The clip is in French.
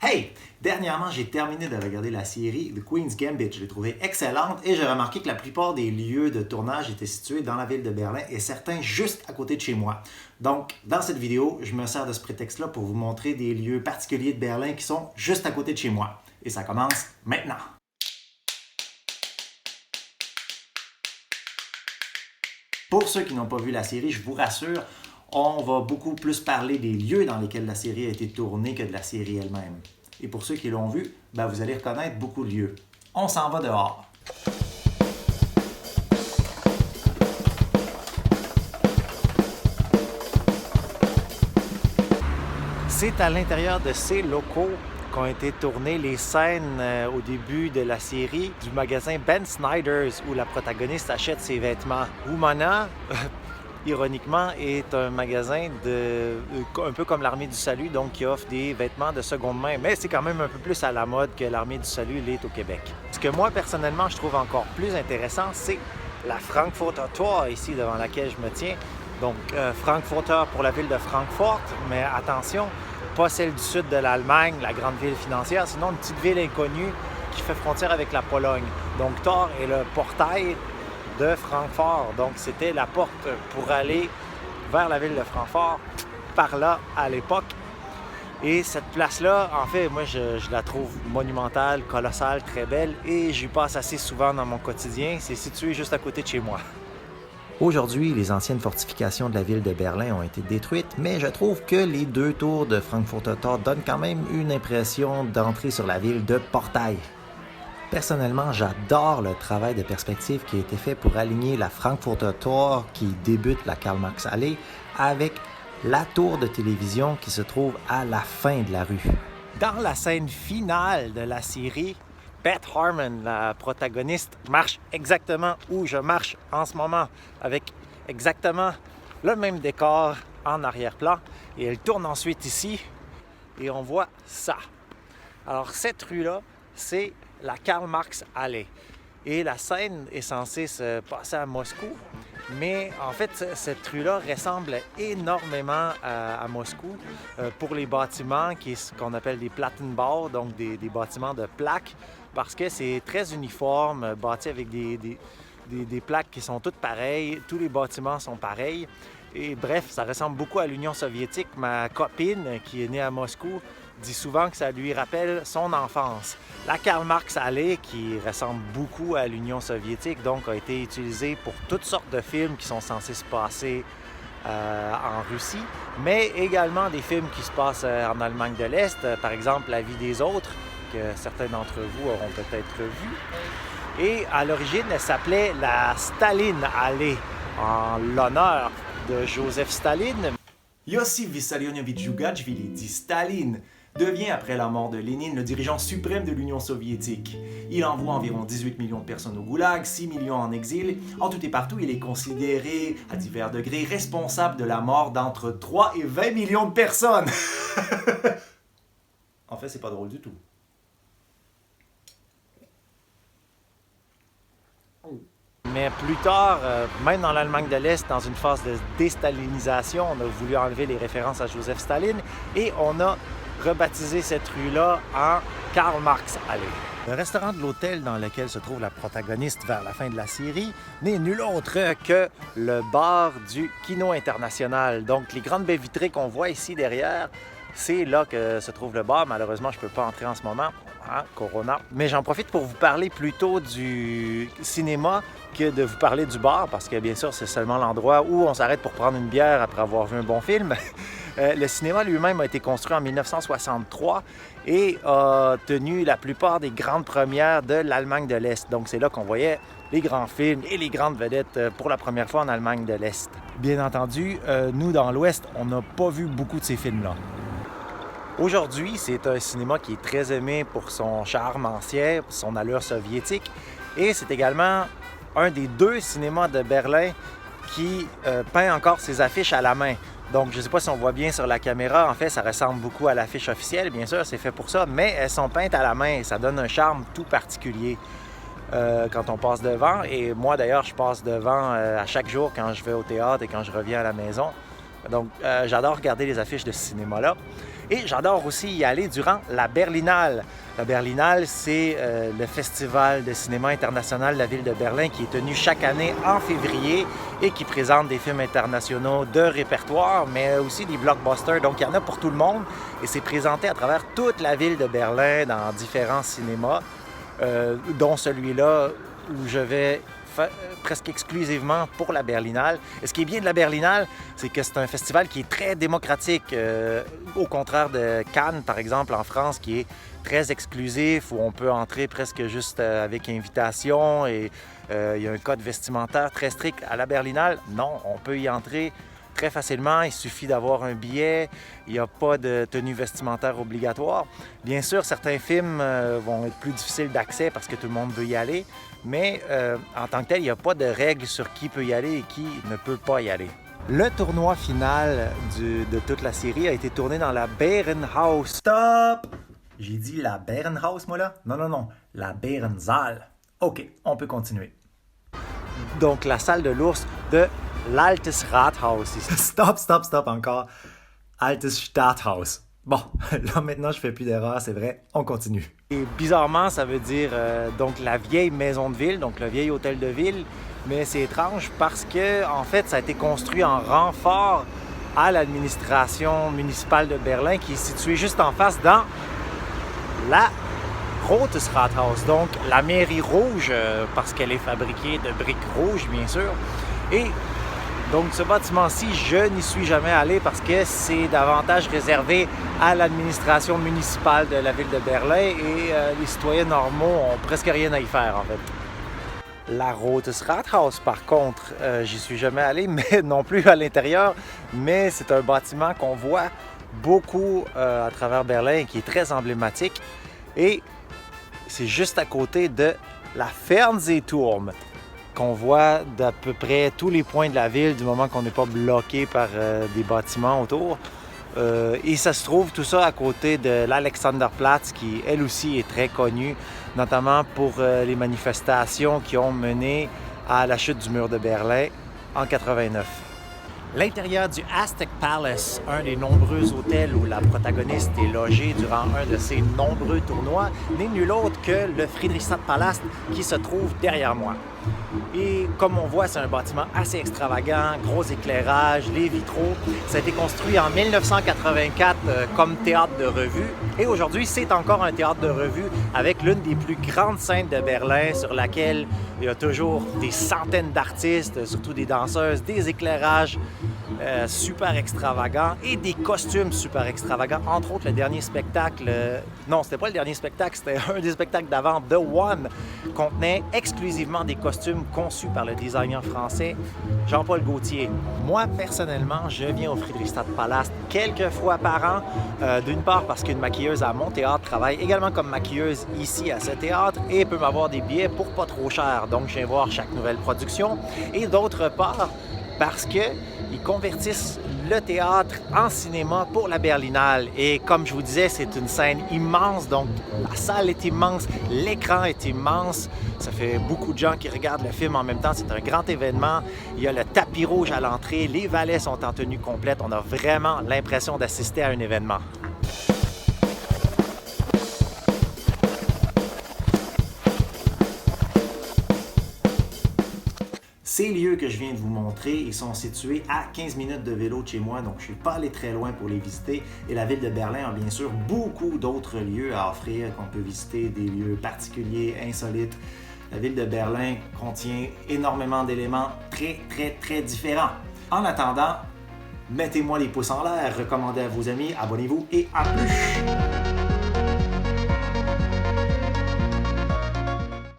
Hey! Dernièrement, j'ai terminé de regarder la série The Queen's Gambit. Je l'ai trouvée excellente et j'ai remarqué que la plupart des lieux de tournage étaient situés dans la ville de Berlin et certains juste à côté de chez moi. Donc, dans cette vidéo, je me sers de ce prétexte-là pour vous montrer des lieux particuliers de Berlin qui sont juste à côté de chez moi. Et ça commence maintenant! Pour ceux qui n'ont pas vu la série, je vous rassure, on va beaucoup plus parler des lieux dans lesquels la série a été tournée que de la série elle-même. Et pour ceux qui l'ont vu, vous allez reconnaître beaucoup de lieux. On s'en va dehors. C'est à l'intérieur de ces locaux qu'ont été tournées les scènes au début de la série du magasin Ben Snyder's où la protagoniste achète ses vêtements. Womana, ironiquement, est un magasin un peu comme l'Armée du Salut, donc qui offre des vêtements de seconde main, mais c'est quand même un peu plus à la mode que l'Armée du Salut l'est au Québec. Ce que moi, personnellement, je trouve encore plus intéressant, c'est la Frankfurter Tor, ici, devant laquelle je me tiens. Donc, Frankfurter pour la ville de Francfort, mais attention, pas celle du sud de l'Allemagne, la grande ville financière, sinon une petite ville inconnue qui fait frontière avec la Pologne. Donc, Tor est le portail de Francfort. Donc, c'était la porte pour aller vers la ville de Francfort, par là, à l'époque. Et cette place-là, en fait, moi, je la trouve monumentale, colossale, très belle, et j'y passe assez souvent dans mon quotidien. C'est situé juste à côté de chez moi. Aujourd'hui, les anciennes fortifications de la ville de Berlin ont été détruites, mais je trouve que les deux tours de Frankfurter Tor donnent quand même une impression d'entrée sur la ville de portail. Personnellement, j'adore le travail de perspective qui a été fait pour aligner la Frankfurter Tor qui débute la Karl-Marx-Allee avec la tour de télévision qui se trouve à la fin de la rue. Dans la scène finale de la série, Beth Harmon, la protagoniste, marche exactement où je marche en ce moment, avec exactement le même décor en arrière-plan. Et elle tourne ensuite ici et on voit ça. Alors cette rue-là, c'est la Karl-Marx-Allee. Et la scène est censée se passer à Moscou, mais en fait, cette rue-là ressemble énormément à Moscou pour les bâtiments qu'on appelle des Plattenbau, donc des bâtiments de plaques, parce que c'est très uniforme, bâti avec des plaques qui sont toutes pareilles, tous les bâtiments sont pareils. Et bref, ça ressemble beaucoup à l'Union soviétique. Ma copine, qui est née à Moscou, dit souvent que ça lui rappelle son enfance. La Karl-Marx-Allee, qui ressemble beaucoup à l'Union soviétique, donc a été utilisée pour toutes sortes de films qui sont censés se passer en Russie, mais également des films qui se passent en Allemagne de l'Est, par exemple La vie des autres, que certains d'entre vous auront peut-être vu. Et à l'origine, elle s'appelait la Staline-Allee, en l'honneur de Joseph Staline. Iosif Vissarionovitch Djougashvili, dit Staline, devient après la mort de Lénine le dirigeant suprême de l'Union soviétique. Il envoie environ 18 millions de personnes au goulag, 6 millions en exil. En tout et partout, il est considéré, à divers degrés, responsable de la mort d'entre 3 et 20 millions de personnes. En fait, c'est pas drôle du tout. Mais plus tard, même dans l'Allemagne de l'Est, dans une phase de déstalinisation, on a voulu enlever les références à Joseph Staline et on a rebaptisé cette rue-là en Karl-Marx-Allee. Le restaurant de l'hôtel dans lequel se trouve la protagoniste vers la fin de la série n'est nul autre que le bar du Kino International. Donc, les grandes baies vitrées qu'on voit ici derrière, c'est là que se trouve le bar. Malheureusement, je ne peux pas entrer en ce moment, Corona. Mais j'en profite pour vous parler plutôt du cinéma que de vous parler du bar, parce que bien sûr, c'est seulement l'endroit où on s'arrête pour prendre une bière après avoir vu un bon film. Le cinéma lui-même a été construit en 1963 et a tenu la plupart des grandes premières de l'Allemagne de l'Est. Donc c'est là qu'on voyait les grands films et les grandes vedettes pour la première fois en Allemagne de l'Est. Bien entendu, nous, dans l'Ouest, on n'a pas vu beaucoup de ces films-là. Aujourd'hui, c'est un cinéma qui est très aimé pour son charme ancien, son allure soviétique, et c'est également un des 2 cinémas de Berlin qui peint encore ses affiches à la main. Donc, je ne sais pas si on voit bien sur la caméra, en fait, ça ressemble beaucoup à l'affiche officielle, bien sûr, c'est fait pour ça, mais elles sont peintes à la main et ça donne un charme tout particulier quand on passe devant. Et moi, d'ailleurs, je passe devant à chaque jour quand je vais au théâtre et quand je reviens à la maison. Donc, j'adore regarder les affiches de ce cinéma-là. Et j'adore aussi y aller durant la Berlinale. La Berlinale, c'est le festival de cinéma international de la ville de Berlin qui est tenu chaque année en février et qui présente des films internationaux de répertoire, mais aussi des blockbusters. Donc, il y en a pour tout le monde et c'est présenté à travers toute la ville de Berlin dans différents cinémas, dont celui-là où je vais presque exclusivement pour la Berlinale. Et ce qui est bien de la Berlinale, c'est que c'est un festival qui est très démocratique, au contraire de Cannes, par exemple, en France, qui est très exclusif, où on peut entrer presque juste avec invitation et il y a un code vestimentaire très strict. À la Berlinale, non, on peut y entrer très facilement, il suffit d'avoir un billet, il n'y a pas de tenue vestimentaire obligatoire. Bien sûr, certains films vont être plus difficiles d'accès parce que tout le monde veut y aller, mais en tant que tel, il n'y a pas de règles sur qui peut y aller et qui ne peut pas y aller. Le tournoi final de toute la série a été tourné dans la Bärenhaus. Stop! J'ai dit la Bärenhaus, moi là? Non, la Bärensaal. OK, on peut continuer. Donc, la salle de l'ours de l'Altes Rathaus. Stop encore. Altes Stadthaus. Bon, là maintenant je fais plus d'erreurs, c'est vrai, on continue. Et bizarrement, ça veut dire donc la vieille maison de ville, donc le vieil hôtel de ville, mais c'est étrange parce que en fait ça a été construit en renfort à l'administration municipale de Berlin qui est située juste en face dans la Rotes Rathaus, donc la mairie rouge parce qu'elle est fabriquée de briques rouges bien sûr. Et donc, ce bâtiment-ci, je n'y suis jamais allé parce que c'est davantage réservé à l'administration municipale de la ville de Berlin et les citoyens normaux ont presque rien à y faire, en fait. La Rotes Rathaus, par contre, j'y suis jamais allé, mais non plus à l'intérieur, mais c'est un bâtiment qu'on voit beaucoup à travers Berlin et qui est très emblématique. Et c'est juste à côté de la Fernsehturm, qu'on voit d'à peu près tous les points de la ville du moment qu'on n'est pas bloqué par des bâtiments autour. Et ça se trouve tout ça à côté de l'Alexanderplatz qui, elle aussi, est très connue, notamment pour les manifestations qui ont mené à la chute du mur de Berlin en 89. L'intérieur du Aztec Palace, un des nombreux hôtels où la protagoniste est logée durant un de ses nombreux tournois, n'est nul autre que le Friedrichstadtpalast qui se trouve derrière moi. Et comme on voit, c'est un bâtiment assez extravagant, gros éclairage, les vitraux. Ça a été construit en 1984 comme théâtre de revue. Et aujourd'hui, c'est encore un théâtre de revue avec l'une des plus grandes scènes de Berlin sur laquelle il y a toujours des centaines d'artistes, surtout des danseuses, des éclairages super extravagants et des costumes super extravagants. Entre autres, le dernier spectacle, non, c'était pas le dernier spectacle, c'était un des spectacles d'avant, The One, contenait exclusivement des costumes conçus par le designer français Jean-Paul Gaultier. Moi, personnellement, je viens au Friedrichstadtpalast quelques fois par an, d'une part parce qu'une maquilleuse à mon théâtre travaille également comme maquilleuse ici à ce théâtre et peut m'avoir des billets pour pas trop cher, donc je viens voir chaque nouvelle production, et d'autre part parce qu'ils convertissent le théâtre en cinéma pour la Berlinale. Et comme je vous disais, c'est une scène immense, donc la salle est immense, l'écran est immense. Ça fait beaucoup de gens qui regardent le film en même temps, c'est un grand événement. Il y a le tapis rouge à l'entrée, les valets sont en tenue complète. On a vraiment l'impression d'assister à un événement. Ces lieux que je viens de vous montrer, ils sont situés à 15 minutes de vélo de chez moi, donc je ne suis pas allé très loin pour les visiter. Et la ville de Berlin a bien sûr beaucoup d'autres lieux à offrir qu'on peut visiter, des lieux particuliers, insolites. La ville de Berlin contient énormément d'éléments très différents. En attendant, mettez-moi les pouces en l'air, recommandez à vos amis, abonnez-vous et à plus!